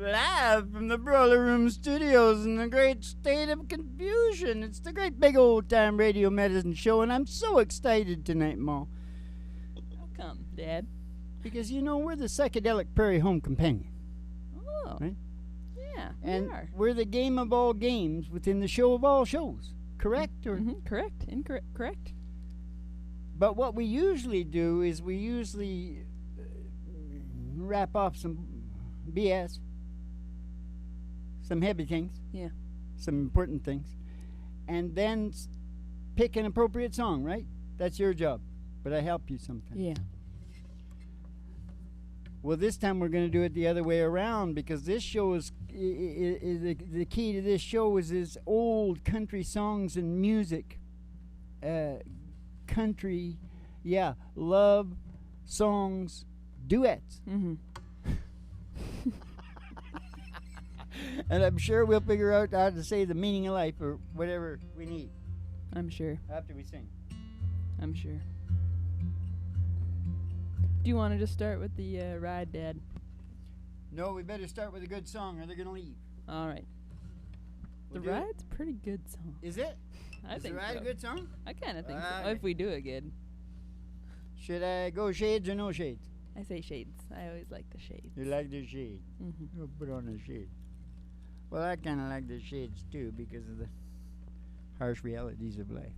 Live from the Broiler Room Studios in the great state of confusion. It's the great big old time radio medicine show, and I'm so excited tonight, Ma. How come, Dad? Because, you know, we're the psychedelic prairie home companion. Oh. Right? Yeah, And we are. we're the game of all games within the show of all shows. Correct? Or Correct. Incorrect. Correct. But what we usually do is we usually wrap off some BS, some heavy things, Yeah. some important things, and then pick an appropriate song, right? That's your job. But I help you sometimes. Yeah. Well, this time we're going to do it the other way around because this show is the key to this show is old country songs and music. Country, love songs, duets. Mm-hmm. And I'm sure we'll figure out how to say the meaning of life or whatever we need I'm sure. after we sing. I'm sure. Do you want to just start with the ride, Dad? No, we better start with a good song or they're going to leave. All right. We'll The do it. ride's a pretty good song. Is it? I Is think the ride so. a good song? I kind of think so. Alright. If we do it good. Should I go shades or no shades? I say shades. I always like the shades. You like the shades? Mm-hmm. I'll put on the shades. Well, I kind of like the shades too because of the harsh realities of life.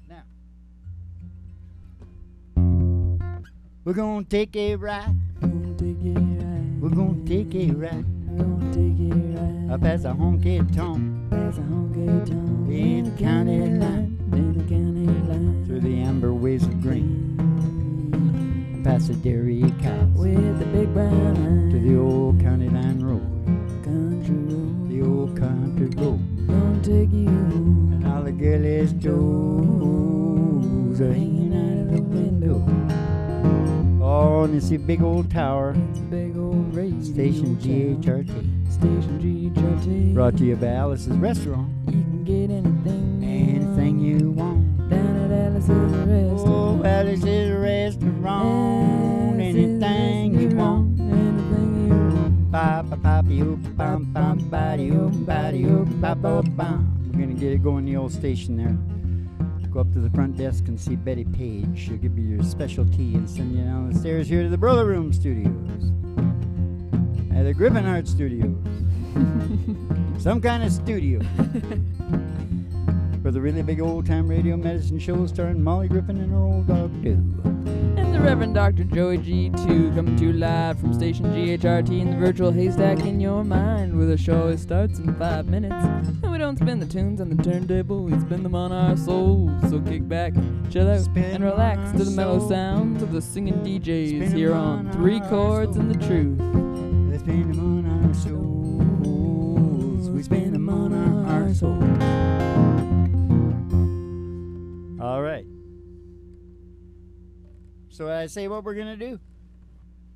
Now, we're gonna take a ride. We're gonna take a ride. Up past the honky tonk. In the county line. Through the amber waves of grain. Past the dairy cows. With the big brown eye. To the old county line road. Country road. The old country road. Gonna take you home. And all the girlies' toes are hanging out of the window. Oh, and you see a big old tower. Big old radio Station GHRT. Station GHRT. Brought to you by Alice's Restaurant. You can get Anything you want. down at Alice's Restaurant. Oh, Alice's Restaurant. Anything you want. Anything you want. Ba ba ba oop bum bum ba oop ba ba bum. We're gonna get it going the old station there. Go up to the front desk and see Betty Page. She'll give you your special tea and send you down the stairs here to the Broiler Room Studios. At the Griffin Art Studios. Some kind of studio. For the really big old time radio medicine show starring Molly Griffin and her old dog Doo. And the Reverend Dr. Joey G2 coming to you live from Station GHRT in the virtual haystack in your mind, where the show always starts in 5 minutes. And we don't spin the tunes on the turntable, we spin them on our souls. So kick back, chill out, and relax to the mellow sounds of the singing DJs here on Three Chords and the Truth. Let's spin them on our souls. We spin them on our souls. All right. So I say what we're going to do.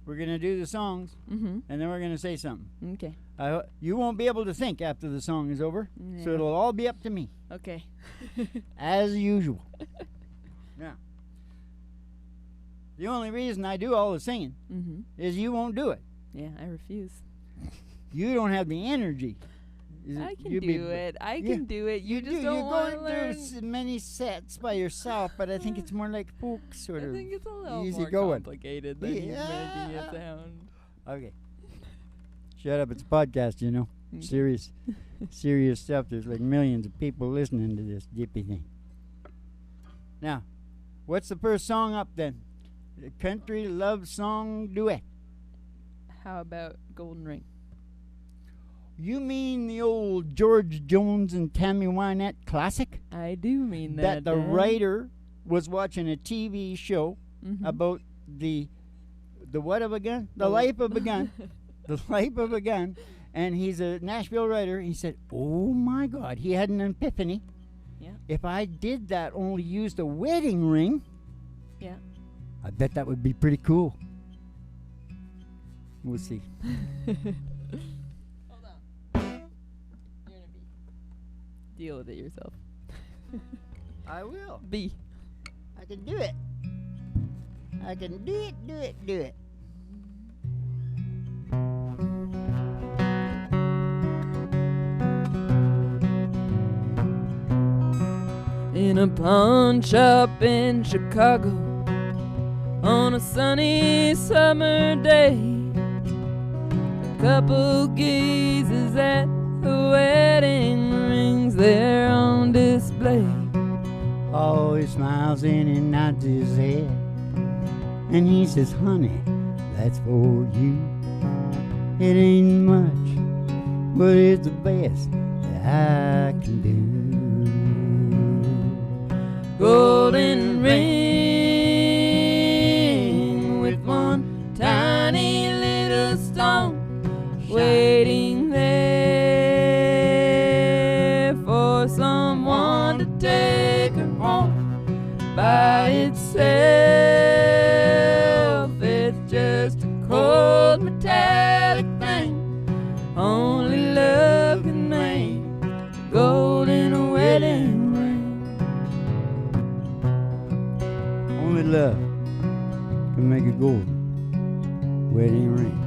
We're going to do the songs, Mm-hmm. and then we're going to say something. Okay. You won't be able to think after the song is over, so Yeah. it'll all be up to me, Okay. as usual. Now, the only reason I do all the singing Mm-hmm. is you won't do it. Yeah, I refuse. You don't have the energy. I can You'd do it. I yeah, can do it. You just do. don't You want to go learn. through many sets by yourself, but I think it's more like folk sort I of think it's a little easy more going. complicated than you making it sound. Okay. Shut up! It's a podcast, you know. Okay. Serious stuff. There's like millions of people listening to this jippy thing. Now, what's the first song up then? The country love song duet. How about Golden Ring? You mean the old George Jones and Tammy Wynette classic? I do mean That the Dad. writer was watching a TV show Mhm. about the what of a gun? The life of a gun. The life of a gun. And he's a Nashville writer. He said, oh my God, he had an epiphany. Yeah. If I did that, only used a wedding ring, Yeah. I bet that would be pretty cool. We'll see. Hold on. You're in a B. Deal with it yourself. I will. B. I can do it. I can do it. In a pawn shop in Chicago on a sunny summer day, a couple gazes at the wedding rings there on display. Oh, he smiles in and nods his head, and he says, honey, that's for you. It ain't much, but it's the best that I can do. Golden ring with one tiny little stone waiting there for someone to take her home. By itself, it's just a cold metallic thing. Only love can make a golden wedding ring. Only love can make a golden wedding ring.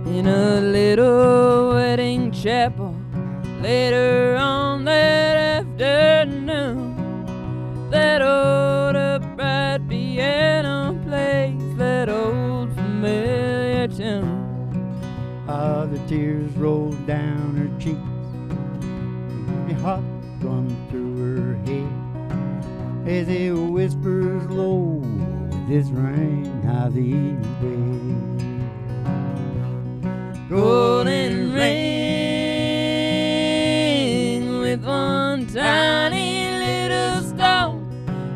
In a little wedding chapel later on that afternoon, that old upright piano plays that old familiar tune. Ah, the tears rolled down her cheeks, the heart run through her head as it whispers low with this ring how thee way. Golden ring with one tiny little stone,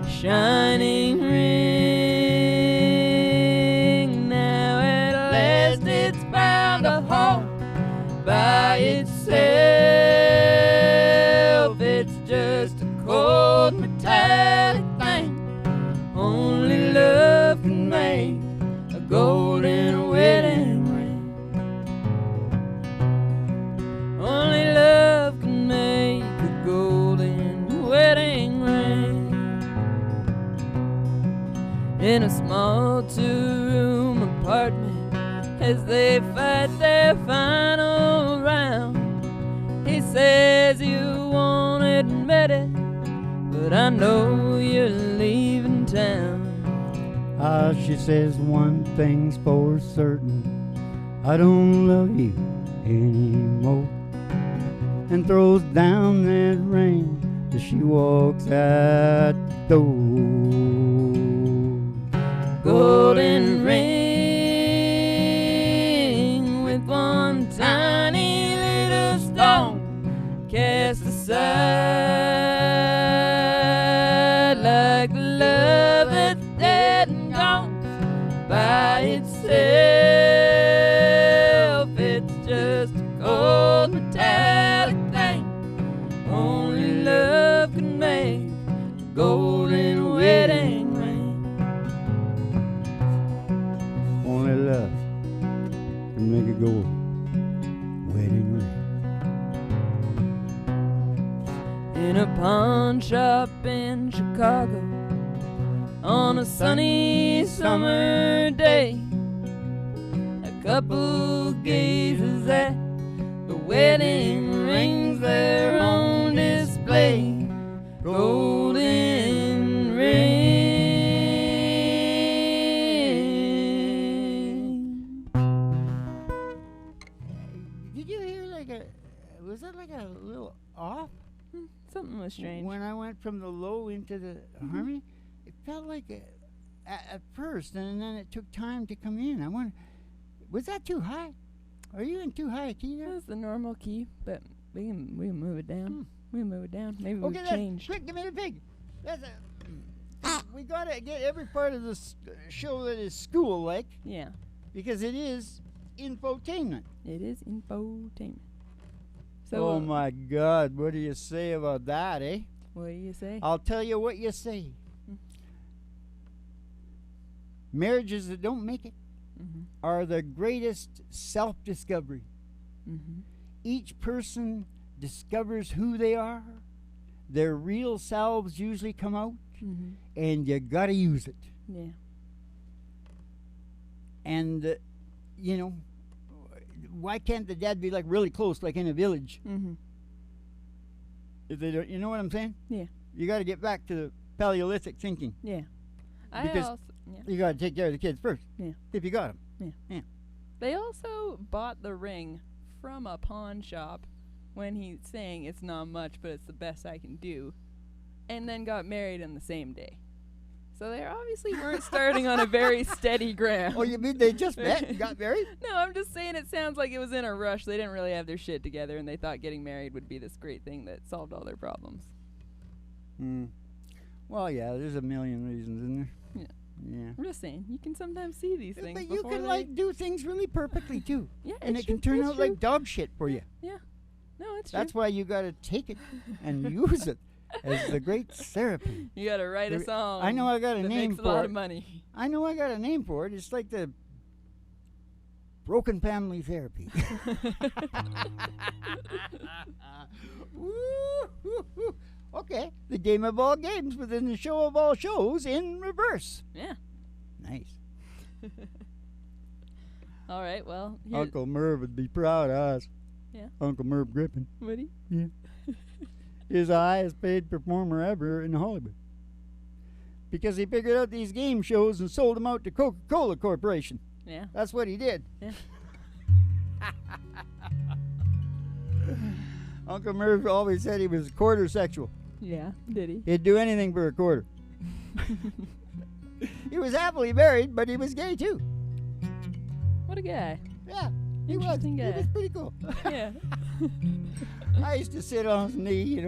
shining ring. Now at last it's found a home. By itself, it's just a cold metallic thing. Only love can make a golden wedding ring. Only love can make a golden wedding ring. In a small two-room apartment, as they fight their final round, he says you won't admit it, but I know you're leaving town. Ah, she says one thing's for certain, I don't love you anymore, and throws down that ring as she walks out the door. Golden ring with one tiny little stone cast aside like the love that's dead and gone. By itself, it's just a cold metallic thing. Only love can make a golden wedding ring. Only love can make a golden wedding ring. In a pawn shop in Chicago on a sunny summer day, a couple gazes at the wedding rings there on display. Golden ring. Did you hear was that like a little off? Something was strange. When I went from the low into the harmony, it felt like at first, and then it took time to come in. I wonder, was that too high? Are you in too high a key there? That's the normal key, but we can move it down. We can move it down. Maybe Okay, we've changed. quick, give me the pig. We gotta get every part of this show that is school-like, Yeah, because it is infotainment. it is infotainment. So, Oh my God, what do you say about that, eh? what do you say? I'll tell you what you say. Marriages that don't make it are the greatest self-discovery. Each person discovers who they are. Their real selves usually come out, and you gotta use it. Yeah. And, why can't the dad be like really close, like in a village? If they don't, you know what I'm saying? Yeah. You got to get back to the Paleolithic thinking. Yeah. Because you got to take care of the kids first. Yeah. If you got them. They also bought the ring from a pawn shop when he's saying it's not much, but it's the best I can do, and then got married in the same day. So they obviously weren't starting on a very steady ground. Oh, you mean they just met and got married? No, I'm just saying it sounds like it was in a rush. They didn't really have their shit together, and they thought getting married would be this great thing that solved all their problems. Well, yeah, there's a million reasons, isn't there? Yeah. I'm just saying, you can sometimes see these things. But you can, like, do things really perfectly, too. Yeah, and it's it can true, turn it's out true. like dog shit for you. Yeah. No, it's That's true. why you got to take it and use it as the great therapy. You got to write a song. I know I got a that name makes for a lot it. of money. I know I got a name for it. It's like the broken family therapy. Woo-hoo-hoo. Okay, the game of all games within the show of all shows in reverse. Yeah. Nice. All right, well. Uncle Merv would be proud of us. Yeah. Uncle Merv Griffin. Would he? Yeah. He's the highest paid performer ever in Hollywood. Because he figured out these game shows and sold them out to Coca-Cola Corporation. Yeah. That's what he did. Yeah. Uncle Merv always said he was quarter sexual. Yeah, did he? He'd do anything for a quarter. He was happily married, but he was gay too. What a guy. Yeah, he was. Interesting He guy. was pretty cool. Yeah. I used to sit on his knee,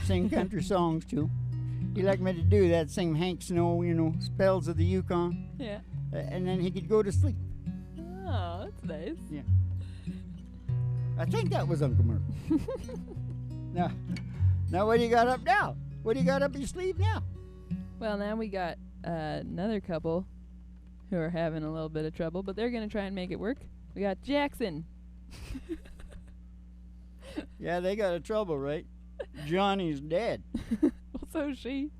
sing country songs to him. He liked me to do that, sing Hank Snow, Spells of the Yukon. Yeah. And then he could go to sleep. Oh, that's nice. Yeah. I think that was Uncle Merv. Now what do you got up now? What do you got up your sleeve now? Well, now we got another couple who are having a little bit of trouble, but they're going to try and make it work. We got Jackson. Yeah, they got a trouble, right? Johnny's dead. Well, so is she.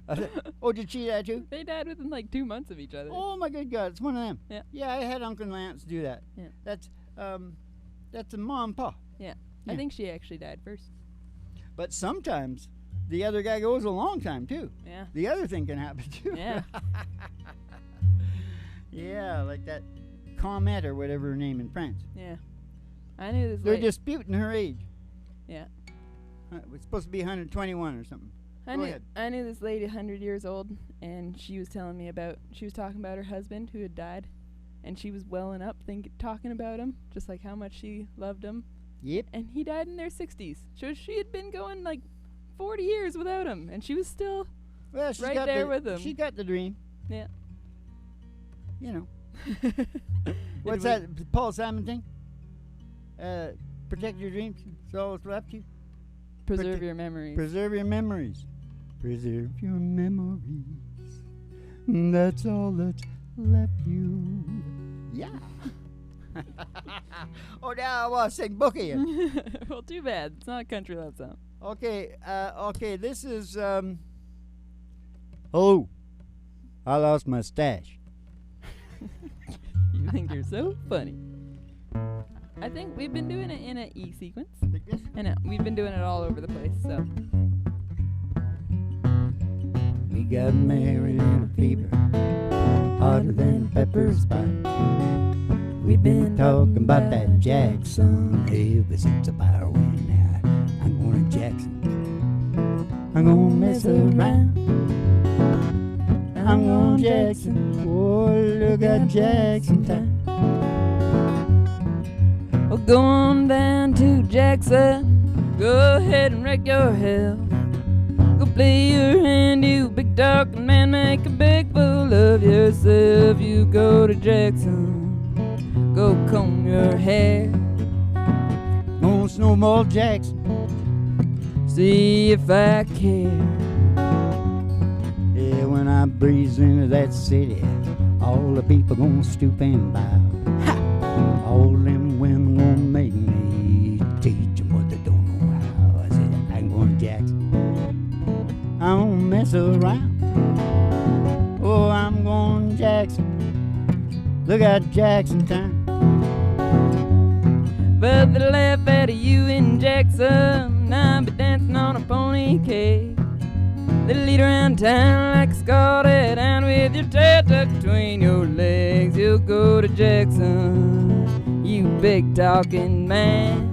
Oh, did she die too? They died within like 2 months of each other. Oh my good God, it's one of them. Yeah. Yeah, I had Uncle Lance do that. Yeah. That's a mom and pa. Yeah. Yeah. I think she actually died first. But sometimes the other guy goes a long time too. Yeah. The other thing can happen too. Yeah. Yeah, like that Comet or whatever her name in France. Yeah. I knew this They're lady. disputing her age. Yeah. It's supposed to be 121 or something. Go ahead. I knew this lady 100 years old, and she was telling me she was talking about her husband who had died, and she was welling up talking about him, just like how much she loved him. Yep. And he died in their 60s. So she had been going like 40 years without him, and she was still Well, she's right got there the, with him. She got the dream. Yeah. What's that Paul Simon thing? Protect your dreams. It's all that's left you. Preserve your memories. Preserve your memories. Preserve your memories. That's all that's left you. Yeah. Oh, now I want to sing Bookie. Well, too bad. It's not a country love song. Okay, this is, hello. I lost my stash. You think you're so funny. I think we've been doing it in an E sequence. Like this? And we've been doing it all over the place, so. We got married in a fever, hotter than a pepper spot. We've been talking about that Jackson ever since the fire went out. I'm going to Jackson. I'm going to mess around. I'm going to Jackson. Oh, look at Jackson time. Well, go on down to Jackson. Go ahead and wreck your hell. Go play your hand, you big talking man. Make a big fool of yourself. You go to Jackson. Go comb your hair. Gonna snowball Jackson. See if I care. Yeah, when I breeze into that city, all the people gonna stoop and bow. Ha! All them women gonna make me teach them what they don't know how. I said, I'm going to Jackson. I won't mess around. Oh, I'm going to Jackson. Look at Jackson time. but they laugh at you in Jackson. I'll be dancing on a pony cake. They lead around town like a scalded hound with your tail tucked between your legs. You'll go to Jackson, you big talking man.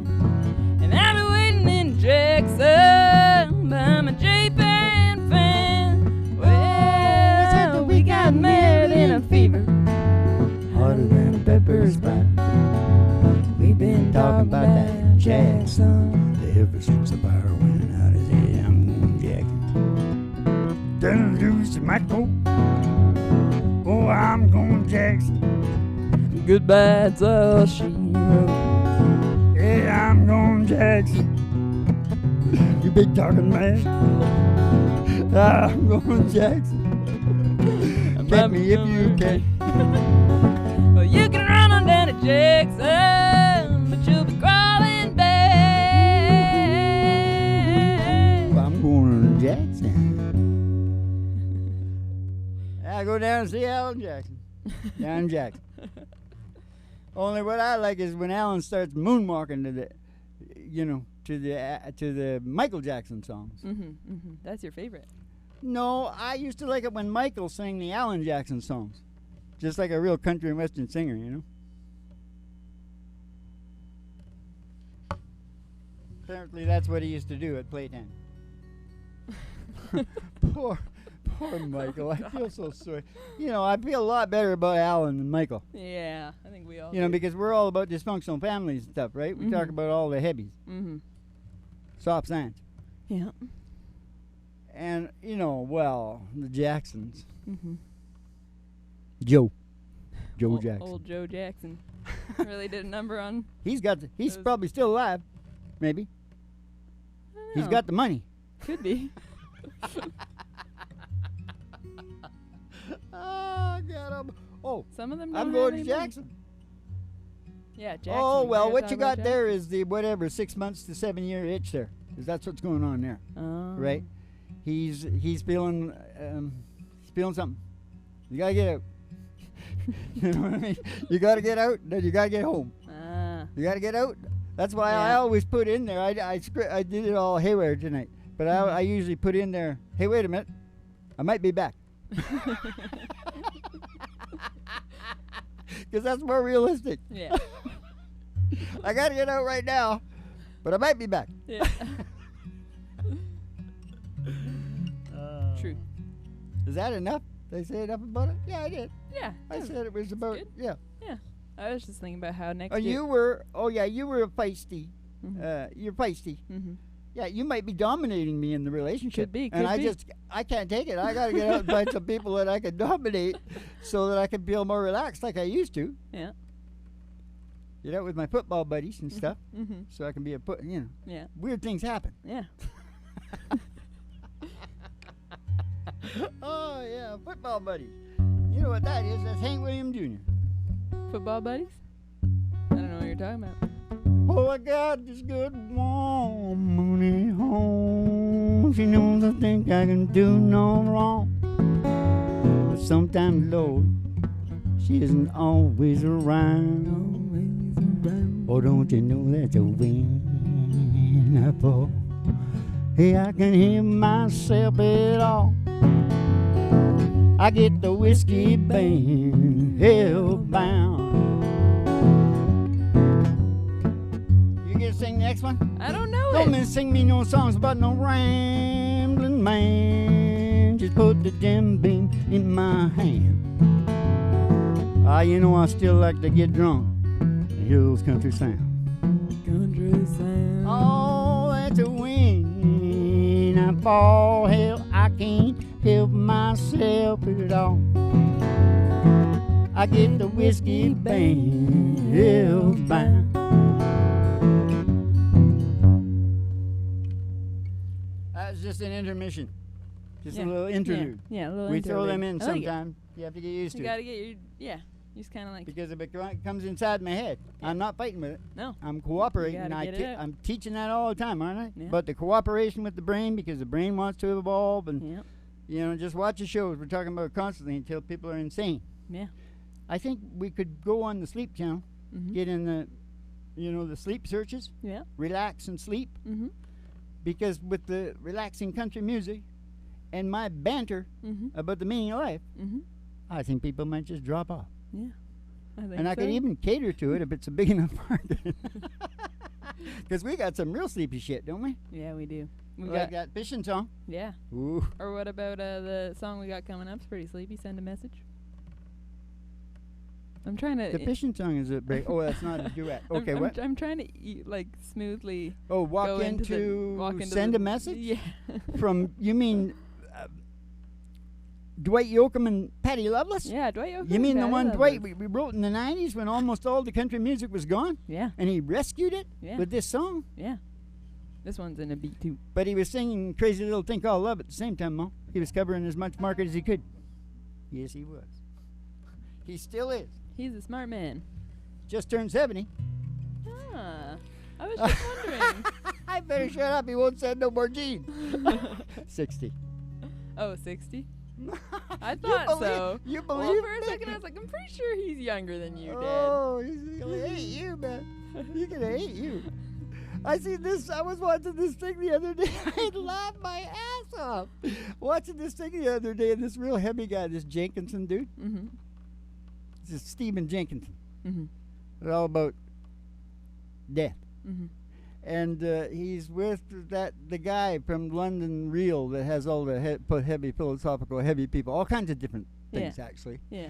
And I'll be waiting in Jackson, but I'm a J-Pan fan. Well, we got married in a fever, Harder than a pepper spot. we've been talking about that Jackson. Ever since the fire went out, I said, I'm going Jackson. Done lose my coat. Oh, I'm going Jackson. Goodbye, that's all she wrote. Yeah, I'm going Jackson. You big talking man. I'm going Jackson. Get me if you can. Well, you can run on down to Jackson, but you'll be crawling back. I'm going to Jackson. I go down and see Alan Jackson. Down in Jackson. Only what I like is when Alan starts moonwalking to the, to the Michael Jackson songs. That's your favorite. No, I used to like it when Michael sang the Alan Jackson songs. Just like a real country and western singer, Apparently that's what he used to do at playtime. Poor Michael. I feel so sorry. I feel a lot better about Alan than Michael. Yeah, I think we all Because we're all about dysfunctional families and stuff, right? We talk about all the heavies. Soft science. Yeah. And, the Jacksons. Joe Jackson. Old Joe Jackson. Really did a number on... He's probably still alive. Maybe. He's got the money. Could be. Oh, God. Some of them I'm don't going have to any Jackson. money. Yeah, Jackson. Oh, well, gotta what talk you about got there Jackson. is the, 6 months to 7 year itch there. Because that's what's going on there. Oh. Right? He's feeling something. You got to get out. You know what I mean? You got to get out, then you got to get home. You got to get out. That's why I always put in there. I did it all haywire tonight. But I usually put in there, hey, wait a minute. I might be back. Because that's more realistic. Yeah. I got to get out right now, but I might be back. Yeah. True. Is that enough? Did I say enough about it? Yeah, I did. Yeah. I said it was about, good. yeah. Yeah. I was just thinking about how next year... You were a feisty. You're feisty. Yeah, you might be dominating me in the relationship. Could be. And I can't take it. I got to get out and find some people that I can dominate so that I can feel more relaxed like I used to. Yeah. Get out with my football buddies and stuff so I can be Yeah. weird things happen. Yeah. Oh, yeah, football buddies. You know what that is? That's Hank William Jr. Football buddies? I don't know what you're talking about. Oh, I got this good warm money home. She knows I think I can do no wrong. But sometimes, Lord, she isn't always around. Oh, don't you know that's a win for? Hey, I can hear myself at all. I get the whiskey band hellbound. You gonna sing the next one? I don't know Don't it. man sing me no songs about no rambling man. Just put the jam beam in my hand. I still like to get drunk and hear those country sounds. Country sound. Oh, that's a win. I fall hell, I can't help myself at all. I get the whiskey band hellbound. That's just an intermission. Just a little interlude. Yeah, a little We interlude. throw them in I like it. sometime. You have to get used You to it. gotta get your... Yeah. You just kind of like... Because if it comes inside my head, I'm not fighting with it. No. I'm cooperating. You gotta get it out. I'm teaching that all the time, aren't I? Yeah. But the cooperation with the brain, because the brain wants to evolve, and Yeah. just watch the shows. We're talking about constantly until people are insane. Yeah. I think we could go on the sleep channel, get in the the sleep searches, Yeah. relax and sleep, Mm-hmm. because with the relaxing country music and my banter Mm-hmm. about the meaning of life, Mm-hmm. I think people might just drop off. Yeah. I think And I so. could even cater to it if it's a big enough market. Because we got some real sleepy shit, don't we? Yeah, we do. We Like got. that fishing song. Yeah. Ooh. Or what about the song we got coming up? It's pretty sleepy. Send a message. I'm trying to. The fishing song is a break. Oh, that's not a duet. Okay, what? I'm trying to smoothly Oh, go walk into send the, a message? Yeah. From, you mean Dwight Yoakam and Patty Loveless? Yeah, Dwight Yoakam. You mean the Patty one Loveless. Dwight we wrote in the 90s when almost all the country music was gone? Yeah. And he rescued it Yeah. with this song? Yeah. This one's in a beat too. But he was singing Crazy Little Thing Called Love at the same time, Mo. He was covering as much market as he could. Yes, he was. He still is. He's a smart man. Just turned 70. Ah, I was just wondering. I better shut up. He won't send no more Gene. 60. Oh, 60? I thought so. You Well, believe for a me? second I was like, I'm pretty sure he's younger than you, Dad. Oh, he's gonna hate you, man. He's gonna hate you. I see this. I was watching this thing the other day. I laughed my ass off. Watching this thing the other day, and this real heavy guy, this Jenkinson dude. Mm-hmm. This is Stephen Jenkinson. Mm-hmm. It's all about death. Mm-hmm. And he's with the guy from London Real that has all the heavy philosophical heavy people, all kinds of different things actually. Yeah.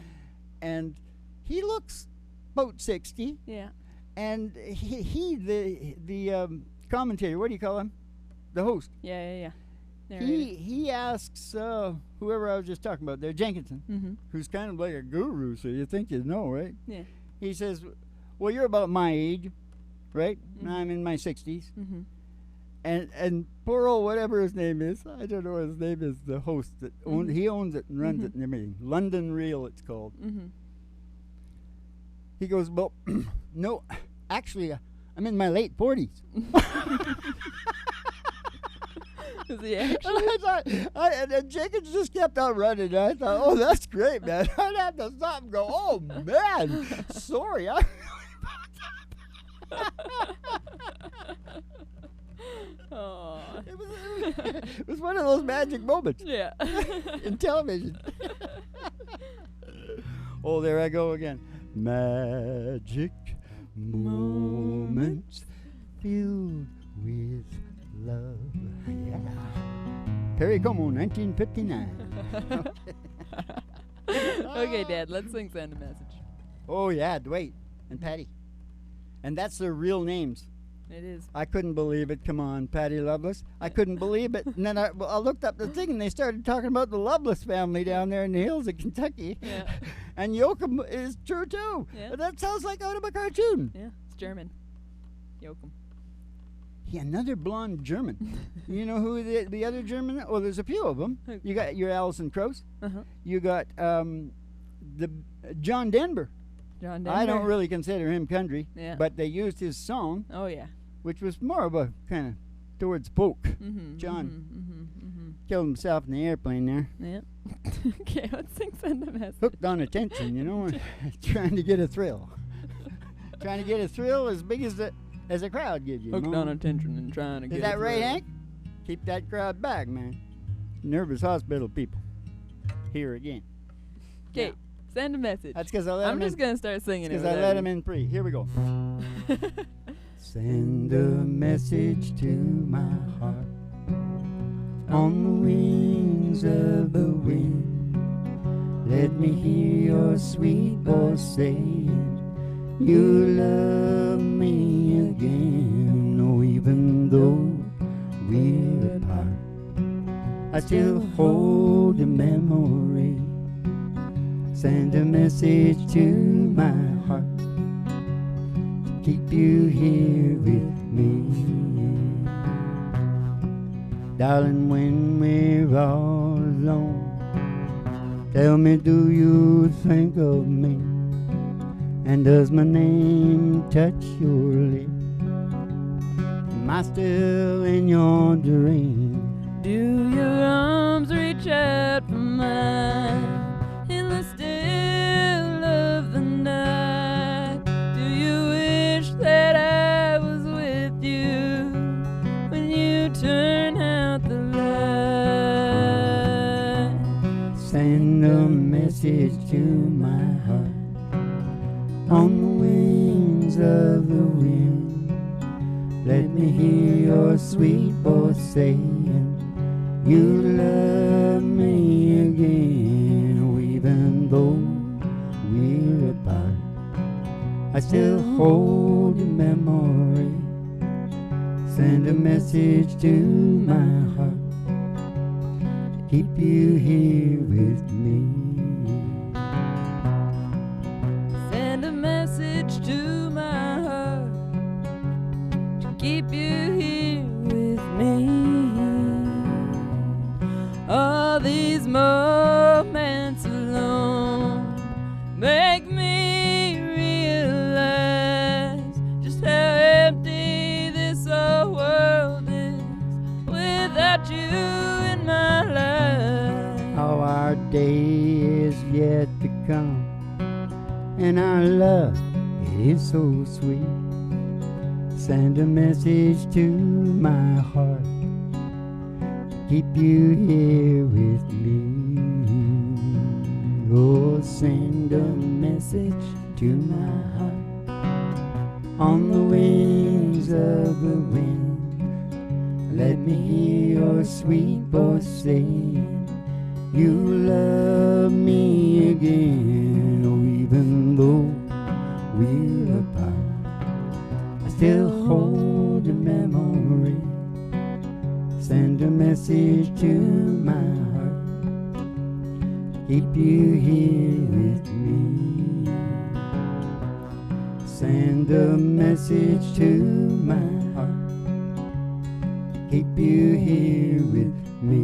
And he looks about 60. Yeah. And the commentator, what do you call him? The host. Yeah. He asks whoever I was just talking about there, Jenkinson, Mm-hmm. who's kind of like a guru, so you think you know, right? Yeah. He says, "Well, you're about my age, right? Mhm. I'm in my 60s." Mm-hmm. And poor old whatever his name is, I don't know what his name is, the host that he owns it and runs it and everything. London Real, it's called. Mm-hmm. He goes, "Well, no, actually, I'm in my late 40s." Is he actually? And Jenkins just kept on running. I thought, oh, that's great, man. I'd have to stop and go, oh, man, sorry. Oh. It was one of those magic moments Yeah. in television. Oh, there I go again. Magic moments filled with love. Yeah. Perry Como, 1959. Okay, Dad, let's sing Send a Message. Oh, yeah, Dwight and Patty. And that's their real names. It is. I couldn't believe it. Come on, Patty Loveless. I couldn't believe it. And then I looked up the thing, and they started talking about the Loveless family down there in the hills of Kentucky. Yeah. And Yoakam is true, too. Yeah. That sounds like out of a cartoon. Yeah, it's German. Yoakum. Yeah, another blonde German. You know who the other German? Oh, there's a few of them. Who? You got your Alison Krauss. Uh-huh. You got the John Denver. John Denver. I don't really consider him country, Yeah. but they used his song, Oh, yeah. which was more of a kind of towards folk. Mm-hmm. John. Mm-hmm. Killed himself in the airplane there. Yeah. Okay, let's sing Send a Message. Hooked on attention, you know, trying to get a thrill. Trying to get a thrill as big as a crowd gives you. Hooked know? on attention and trying to get Is that it right, through. Hank? Keep that crowd back, man. Nervous hospital people. Here again. Okay, Yeah. Send a message. That's because I let I'm him in. just going to start singing it. Because I let him in free. Here we go. Send a message to my heart on the wings of the wind. Let me hear your sweet voice saying you love me again. Oh, even though we're apart, I still hold your memory. Send a message to my heart to keep you here with me. Darling, when we're all alone, tell me, do you think of me? And does my name touch your lips? Am I still in your dream? Do your arms reach out for mine in the still of the night? Do you wish that I Send a message to my heart on the wings of the wind. Let me hear your sweet voice saying you love me again. Even though we're apart, I still hold your memory. Send a message to my heart, keep you here with me. Send a message to my heart to keep you here with me. All these moments alone make me realize just how empty this whole world is without you in my life. Oh, our day is yet to come, and our love, it is so sweet. Send a message to my heart, keep you here with me. Oh, send a message to my heart on the wings of the wind. Let me hear your sweet voice saying you love me again. Oh, even though we're apart, I still hold your memory. Send a message to my heart, keep you here with me. Send a message to my heart, keep you here with me.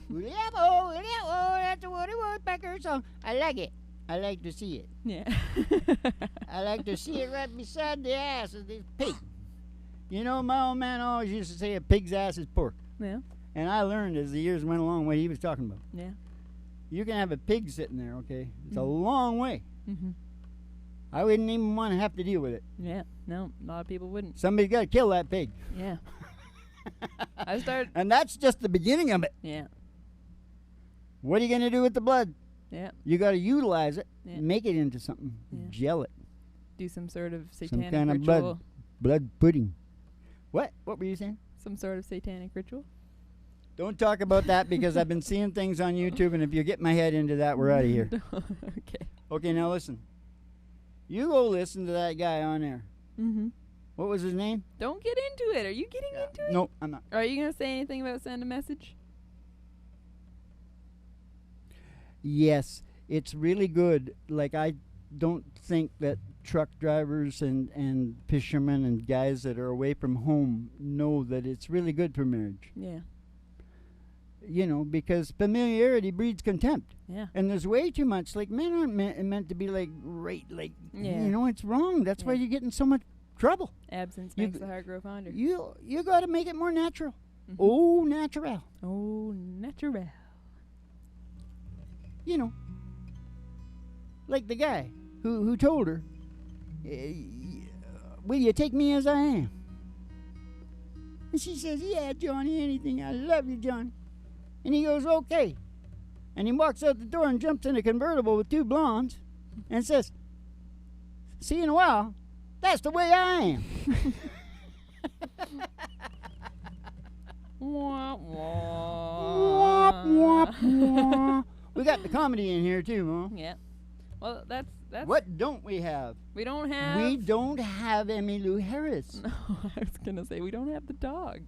That's a Woody Woodpecker song. I like it. I like to see it. Yeah. I like to see it right beside the ass of this pig. You know, my old man always used to say a pig's ass is pork. Yeah. And I learned as the years went along what he was talking about. Yeah. You can have a pig sitting there, okay? It's a long way. Mm-hmm. I wouldn't even want to have to deal with it. Yeah. No, a lot of people wouldn't. Somebody's got to kill that pig. Yeah. I started. And that's just the beginning of it. Yeah. What are you going to do with the blood? Yeah. You got to utilize it, Yeah. make it into something, Yeah. gel it. Do some sort of satanic kind of ritual. Blood pudding. What? What were you saying? Some sort of satanic ritual. Don't talk about that because I've been seeing things on YouTube, and if you get my head into that, we're out of here. Okay. Okay, now listen. You go listen to that guy on there. Mm-hmm. What was his name? Don't get into it. Are you getting into it? No, I'm not. Are you going to say anything about send a message? Yes, it's really good. Like, I don't think that truck drivers and fishermen and guys that are away from home know that it's really good for marriage. Yeah. You know, because familiarity breeds contempt. Yeah. And there's way too much. Like, men aren't meant to be like, Yeah. you know, it's wrong. That's why you get in so much trouble. Absence You makes g- the heart grow fonder. You got to make it more natural. Mhm. Oh, natural. Oh, natural. You know, like the guy who told her, will you take me as I am? And she says, yeah, Johnny, anything. I love you, Johnny. And he goes, okay. And he walks out the door and jumps in a convertible with two blondes and says, see you in a while. That's the way I am. Wah, wah. Womp, womp, womp. We got the comedy in here too, Mom. Yeah. Well, that's What don't we have? we don't have. We don't have Emmylou Harris. No, I was gonna say we don't have the dog.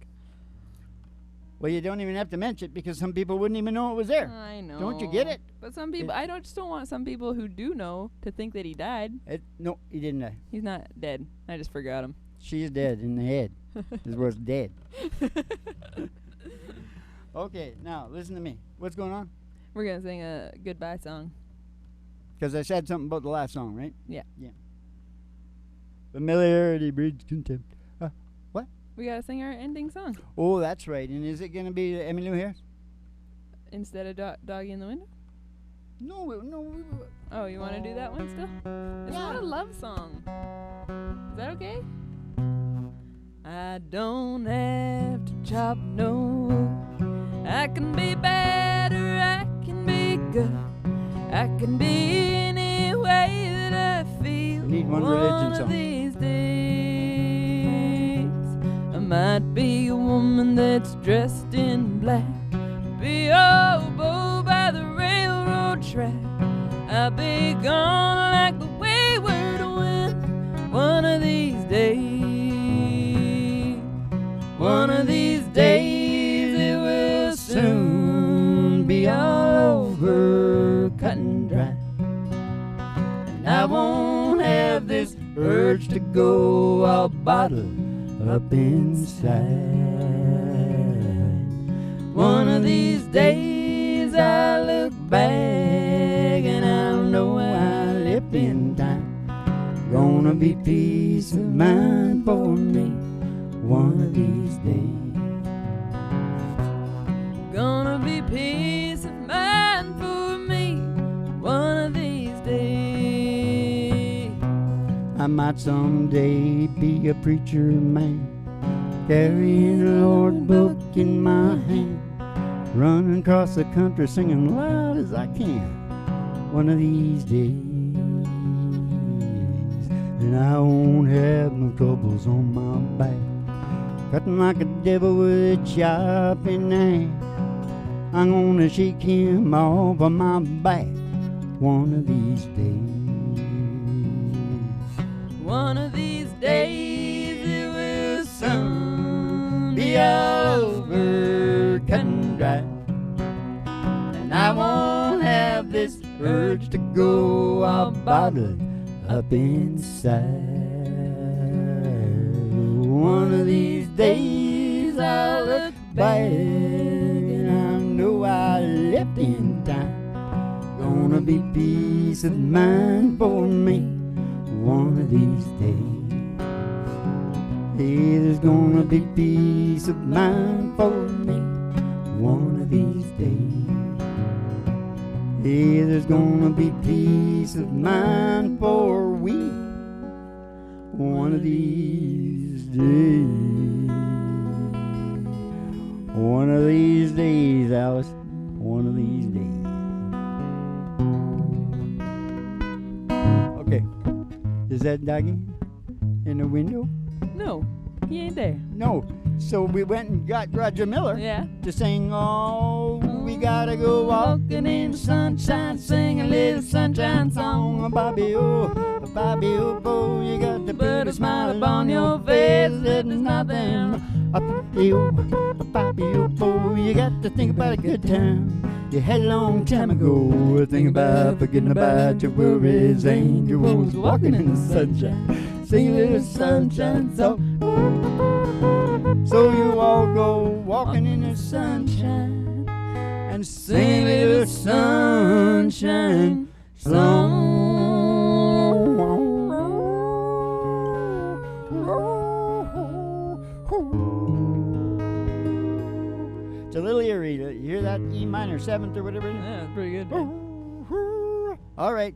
Well, you don't even have to mention it because some people wouldn't even know it was there. I know. Don't you get it? But some people, just don't want some people who do know to think that he died. No, he didn't die. He's not dead. I just forgot him. She's dead in the head. This was dead. Okay, now listen to me. What's going on? We're gonna sing a goodbye song. Because I said something about the last song, right? Yeah. Yeah. Familiarity breeds contempt. What? We gotta sing our ending song Oh, that's right. And is it going to be Emmylou Harris? instead of Doggy in the Window. No. Oh, you want to do that one still? It's not a love song. Is that okay? I don't have to chop no wood. I can be bad or I can be good. I can be any way that I feel. Need one religion of song. these days, I might be a woman that's dressed in black, be a hobo by the railroad track. I'll be gone like the wayward wind one of these days. One of these days it will soon be all over, cut and dry. And I won't have this urge to go all bottled up inside. One of these days I look back and I'll know I lived in time. Gonna be peace of mind for me one of these days. Gonna be peace of mind for me one of these days. I might someday be a preacher man, carrying the Lord book in my hand, running across the country singing loud as I can one of these days. And I won't have no troubles on my back, cutting like a devil with a chopping knife. I'm gonna shake him off of my back one of these days. One of these days it will soon be all over, cut and dry. And I won't have this urge to go all bottled up inside. One of these days I'll look back and I know I left in time. Gonna be peace of mind for me one of these days. Hey, there's gonna be peace of mind for me one of these days. Hey, there's gonna be peace of mind for we one of these days. One of these days, Alice. One of these days. Okay. Is that Doggy in the window? No, he ain't there. No. So we went and got Roger Miller Yeah. to sing, oh, we gotta go walking in the sunshine, sing a little sunshine song. Bobby, oh, oh, you got to put a smile upon your face. There's nothing. Bobby, oh, you got to think about a good time you had a long time ago. Think about forgetting about your worries. Angels walking in the sunshine, sing a little sunshine song. So you all go walking in the sunshine and sing a little sunshine song. It's a little eerie. You hear that E minor 7th or whatever? Yeah, it's pretty good. All right.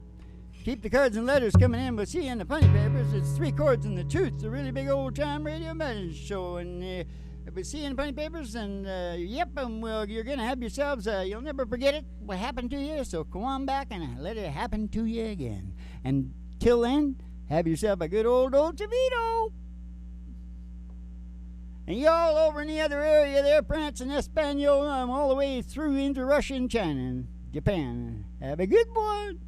Keep the cards and letters coming in. We'll see you in the Funny Papers. It's 3 Chords and the Toots, a really big old-time radio message show. And we'll see you in the Funny Papers. And, yep, well, you're going to have yourselves, you'll never forget it, what happened to you. So come on back and let it happen to you again. And till then, have yourself a good old Chivito. And y'all over in the other area there, France and Espanol, all the way through into Russia and China and Japan. Have a good one.